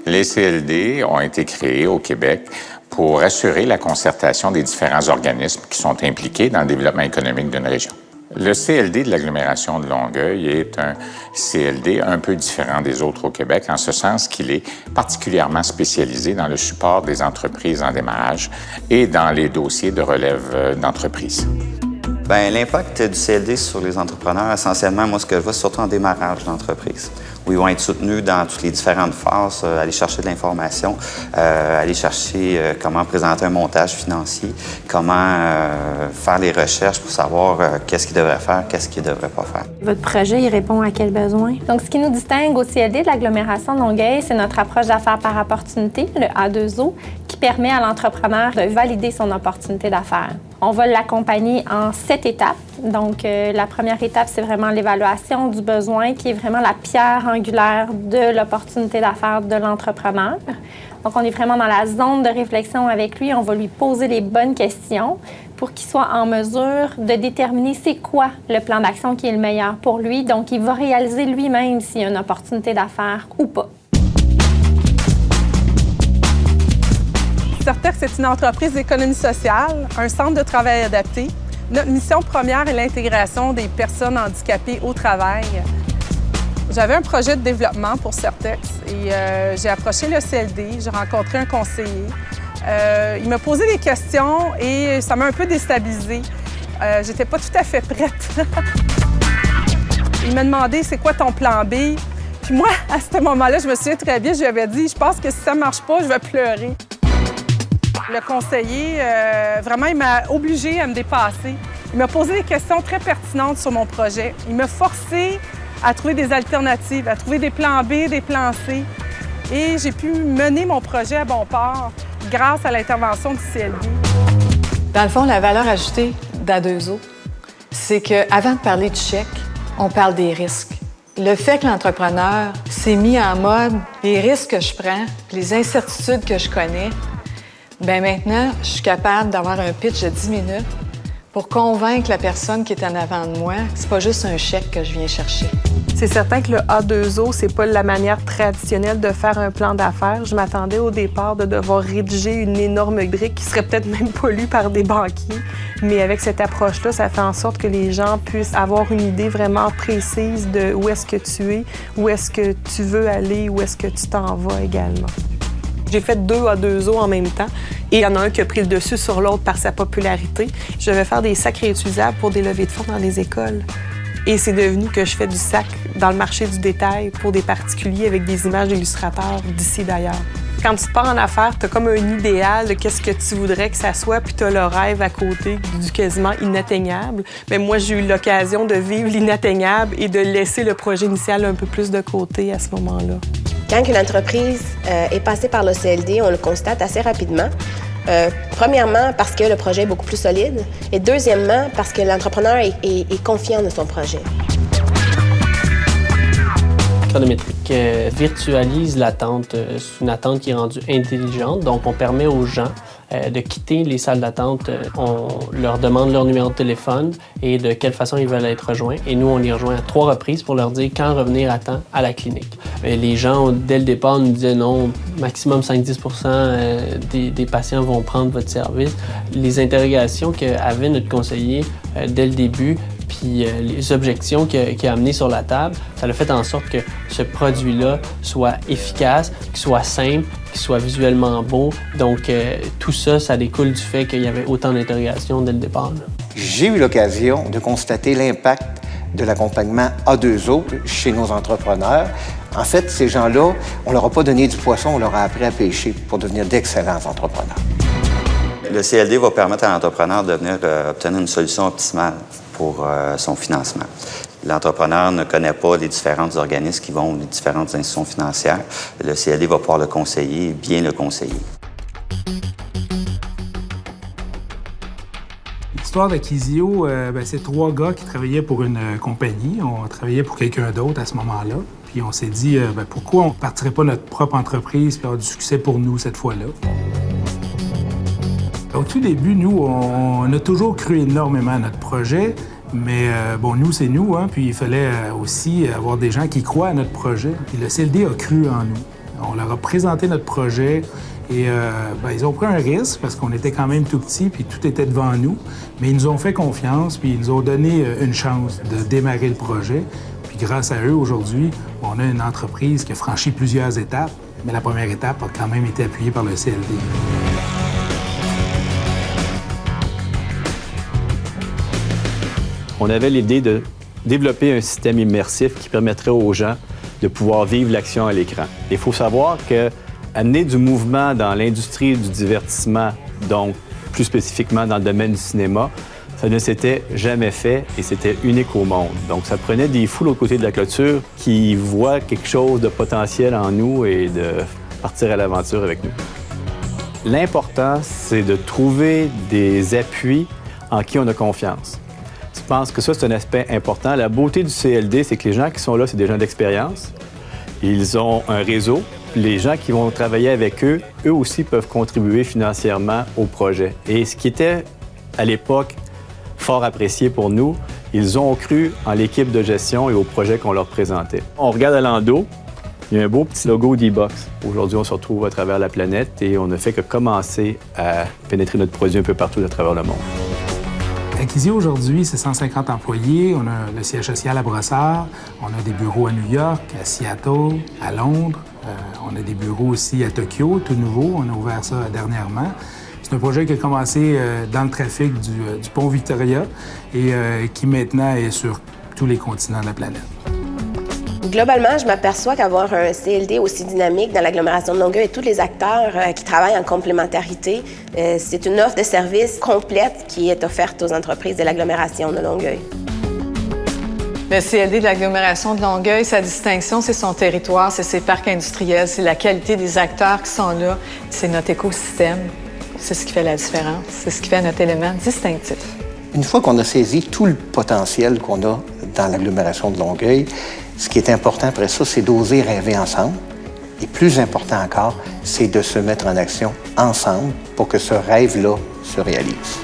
Les CLD ont été créés au Québec pour assurer la concertation des différents organismes qui sont impliqués dans le développement économique d'une région. Le CLD de l'agglomération de Longueuil est un CLD un peu différent des autres au Québec, en ce sens qu'il est particulièrement spécialisé dans le support des entreprises en démarrage et dans les dossiers de relève d'entreprise. Bien, l'impact du CLD sur les entrepreneurs, essentiellement, moi, ce que je vois, c'est surtout en démarrage d'entreprise, où ils vont être soutenus dans toutes les différentes phases, aller chercher de l'information, aller chercher comment présenter un montage financier, comment faire les recherches pour savoir qu'est-ce qu'ils devraient faire, qu'est-ce qu'ils ne devraient pas faire. Votre projet, il répond à quel besoin? Donc, ce qui nous distingue au CLD de l'agglomération de Longueuil, c'est notre approche d'affaires par opportunité, le A2O, qui permet à l'entrepreneur de valider son opportunité d'affaires. On va l'accompagner en 7 étapes. Donc, la première étape, c'est vraiment l'évaluation du besoin, qui est vraiment la pierre angulaire de l'opportunité d'affaires de l'entrepreneur. Donc, on est vraiment dans la zone de réflexion avec lui. On va lui poser les bonnes questions pour qu'il soit en mesure de déterminer c'est quoi le plan d'action qui est le meilleur pour lui. Donc, il va réaliser lui-même s'il y a une opportunité d'affaires ou pas. Certex, c'est une entreprise d'économie sociale, un centre de travail adapté. Notre mission première est l'intégration des personnes handicapées au travail. J'avais un projet de développement pour Certex et j'ai approché le CLD, j'ai rencontré un conseiller. Il m'a posé des questions et ça m'a un peu déstabilisée. J'étais pas tout à fait prête. Il m'a demandé « c'est quoi ton plan B? » Puis moi, à ce moment-là, je me souviens très bien, je lui avais dit « je pense que si ça marche pas, je vais pleurer ». Le conseiller, vraiment, il m'a obligée à me dépasser. Il m'a posé des questions très pertinentes sur mon projet. Il m'a forcé à trouver des alternatives, à trouver des plans B, des plans C. Et j'ai pu mener mon projet à bon port grâce à l'intervention du CLD. Dans le fond, la valeur ajoutée d'A2O, c'est qu'avant de parler de chèque, on parle des risques. Le fait que l'entrepreneur s'est mis en mode les risques que je prends, les incertitudes que je connais, bien maintenant, je suis capable d'avoir un pitch de 10 minutes pour convaincre la personne qui est en avant de moi que c'est pas juste un chèque que je viens chercher. C'est certain que le A2O, c'est pas la manière traditionnelle de faire un plan d'affaires. Je m'attendais au départ de devoir rédiger une énorme brique qui serait peut-être même pas lue par des banquiers. Mais avec cette approche-là, ça fait en sorte que les gens puissent avoir une idée vraiment précise de où est-ce que tu es, où est-ce que tu veux aller, où est-ce que tu t'en vas également. J'ai fait 2 A2O en même temps et il y en a un qui a pris le dessus sur l'autre par sa popularité. Je vais faire des sacs réutilisables pour des levées de fonds dans les écoles. Et c'est devenu que je fais du sac dans le marché du détail pour des particuliers avec des images d'illustrateurs d'ici d'ailleurs. Quand tu pars en affaires, tu as comme un idéal de qu'est-ce que tu voudrais que ça soit, puis tu as le rêve à côté du quasiment inatteignable. Mais moi, j'ai eu l'occasion de vivre l'inatteignable et de laisser le projet initial un peu plus de côté à ce moment-là. Quand une entreprise est passée par le CLD, on le constate assez rapidement. Premièrement, parce que le projet est beaucoup plus solide. Et deuxièmement, parce que l'entrepreneur est confiant de son projet. Chronométrique virtualise l'attente. C'est une attente qui est rendue intelligente. Donc, on permet aux gens de quitter les salles d'attente. On leur demande leur numéro de téléphone et de quelle façon ils veulent être rejoints. Et nous, on les rejoint à 3 reprises pour leur dire quand revenir à temps à la clinique. Et les gens, dès le départ, nous disaient non, maximum 5-10% des patients vont prendre votre service. Les interrogations qu'avait notre conseiller dès le début, puis les objections qu'il a amenées sur la table, ça a fait en sorte que ce produit-là soit efficace, qu'il soit simple, qu'il soit visuellement beau. Donc, tout ça, ça découle du fait qu'il y avait autant d'interrogations dès le départ. J'ai eu l'occasion de constater l'impact de l'accompagnement A2O chez nos entrepreneurs. En fait, ces gens-là, on leur a pas donné du poisson, on leur a appris à pêcher pour devenir d'excellents entrepreneurs. Le CLD va permettre à l'entrepreneur de venir obtenir une solution optimale pour son financement. L'entrepreneur ne connaît pas les différents organismes qui vont, les différentes institutions financières. Le CLD va pouvoir le conseiller, bien le conseiller. L'histoire d'Acquisio, c'est 3 gars qui travaillaient pour une compagnie. On travaillait pour quelqu'un d'autre à ce moment-là. Puis on s'est dit, pourquoi on ne partirait pas notre propre entreprise et avoir du succès pour nous cette fois-là? Au tout début, nous, on a toujours cru énormément à notre projet, mais nous, c'est nous, hein, puis il fallait aussi avoir des gens qui croient à notre projet. Puis le CLD a cru en nous. On leur a présenté notre projet et ils ont pris un risque parce qu'on était quand même tout petits puis tout était devant nous. Mais ils nous ont fait confiance puis ils nous ont donné une chance de démarrer le projet. Puis grâce à eux, aujourd'hui, on a une entreprise qui a franchi plusieurs étapes. Mais la première étape a quand même été appuyée par le CLD. On avait l'idée de développer un système immersif qui permettrait aux gens de pouvoir vivre l'action à l'écran. Il faut savoir qu'amener du mouvement dans l'industrie du divertissement, donc plus spécifiquement dans le domaine du cinéma, ça ne s'était jamais fait et c'était unique au monde. Donc, ça prenait des fous de l'autre côté de la clôture qui voient quelque chose de potentiel en nous et de partir à l'aventure avec nous. L'important, c'est de trouver des appuis en qui on a confiance. Je pense que ça, c'est un aspect important. La beauté du CLD, c'est que les gens qui sont là, c'est des gens d'expérience. Ils ont un réseau. Les gens qui vont travailler avec eux, eux aussi peuvent contribuer financièrement au projet. Et ce qui était, à l'époque, fort apprécié pour nous, ils ont cru en l'équipe de gestion et au projet qu'on leur présentait. On regarde à l'endos, il y a un beau petit logo d'e-box. Aujourd'hui, on se retrouve à travers la planète et on ne fait que commencer à pénétrer notre produit un peu partout à travers le monde. Acquisio, aujourd'hui, c'est 150 employés. On a le siège social à Brossard. On a des bureaux à New York, à Seattle, à Londres. On a des bureaux aussi à Tokyo, tout nouveau. On a ouvert ça dernièrement. C'est un projet qui a commencé dans le trafic du pont Victoria et qui maintenant est sur tous les continents de la planète. Globalement, je m'aperçois qu'avoir un CLD aussi dynamique dans l'agglomération de Longueuil et tous les acteurs qui travaillent en complémentarité, c'est une offre de services complète qui est offerte aux entreprises de l'agglomération de Longueuil. Le CLD de l'agglomération de Longueuil, sa distinction, c'est son territoire, c'est ses parcs industriels, c'est la qualité des acteurs qui sont là, c'est notre écosystème. C'est ce qui fait la différence, c'est ce qui fait notre élément distinctif. Une fois qu'on a saisi tout le potentiel qu'on a dans l'agglomération de Longueuil, ce qui est important après ça, c'est d'oser rêver ensemble. Et plus important encore, c'est de se mettre en action ensemble pour que ce rêve-là se réalise.